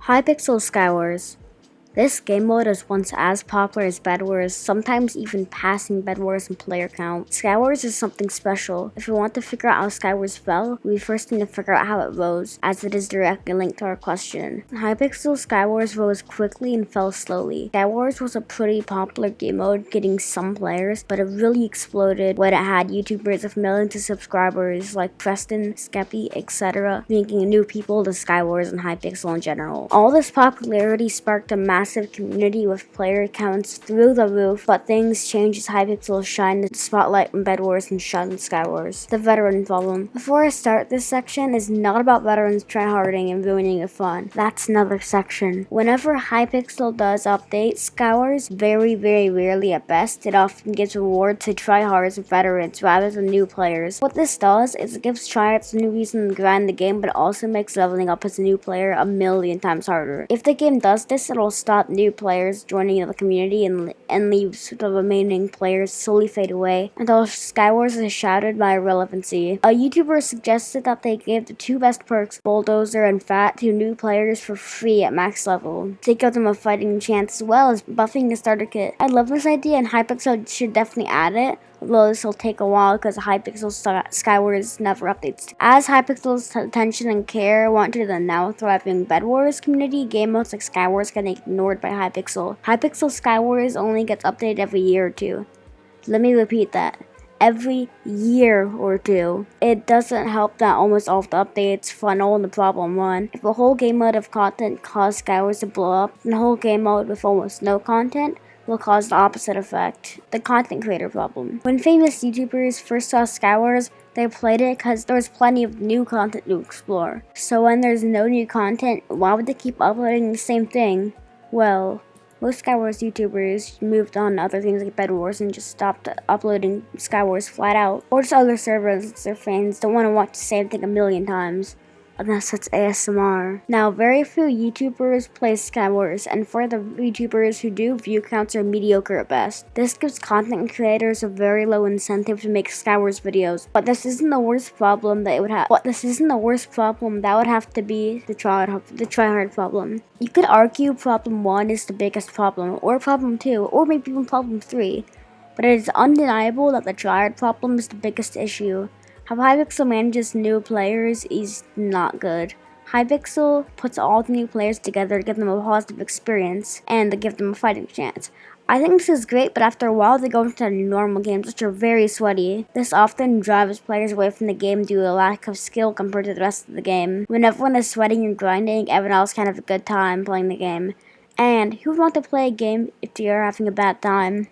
Hypixel Skywars. This game mode is once as popular as Bed Wars, sometimes even passing Bed Wars in player count. Skywars is something special. If we want to figure out how Skywars fell, we first need to figure out how it rose, as it is directly linked to our question. Hypixel Skywars rose quickly and fell slowly. Skywars was a pretty popular game mode, getting some players, but it really exploded when it had YouTubers with millions of subscribers like Preston, Skeppy, etc., making new people to Skywars and Hypixel in general. All this popularity sparked a massive community with player counts through the roof, but things changed as Hypixel shined the spotlight on Bed Wars and shone Skywars. The veteran problem. Before I start, this section is not about veterans tryharding and ruining your fun. That's another section. Whenever Hypixel does update Skywars, very rarely at best, it often gives rewards to tryhards and veterans rather than new players. What this does is it gives tryhards a new reason to grind the game, but also makes leveling up as a new player a million times harder. If the game does this, it'll stop new players joining the community and leaves the remaining players slowly fade away until Skywars is shrouded by irrelevancy. A YouTuber suggested that they gave the two best perks, Bulldozer and Fat, to new players for free at max level. They give them a fighting chance as well as buffing the starter kit. I love this idea and Hypixel should definitely add it, although this will take a while because Hypixel Skywars never updates. As Hypixel's attention and care went to the now thriving Bed Wars community, game modes like Skywars get ignored by Hypixel. Hypixel Skywars only gets updated every year or two. Let me repeat that. Every year or two. It doesn't help that almost all of the updates funnel in the problem one. If a whole game mode of content caused Skywars to blow up, then a whole game mode with almost no content will cause the opposite effect, the content creator problem. When famous YouTubers first saw Skywars, they played it because there was plenty of new content to explore. So when there's no new content, why would they keep uploading the same thing? Well, most Skywars YouTubers moved on to other things like Bed Wars and just stopped uploading Skywars flat out. Or just other servers since their fans don't want to watch the same thing a million times. Unless it's ASMR. Now, very few YouTubers play Skywars, and for the YouTubers who do, view counts are mediocre at best. This gives content creators a very low incentive to make Skywars videos, but this isn't the worst problem that it would have. That would have to be the tryhard problem. You could argue problem 1 is the biggest problem, or problem 2, or maybe even problem 3, but it is undeniable that the tryhard problem is the biggest issue. How Hypixel manages new players is not good. Hypixel puts all the new players together to give them a positive experience and to give them a fighting chance. I think this is great, but after a while they go into normal games which are very sweaty. This often drives players away from the game due to a lack of skill compared to the rest of the game. When everyone is sweating and grinding, everyone else can have a good time playing the game. And who would want to play a game if they are having a bad time?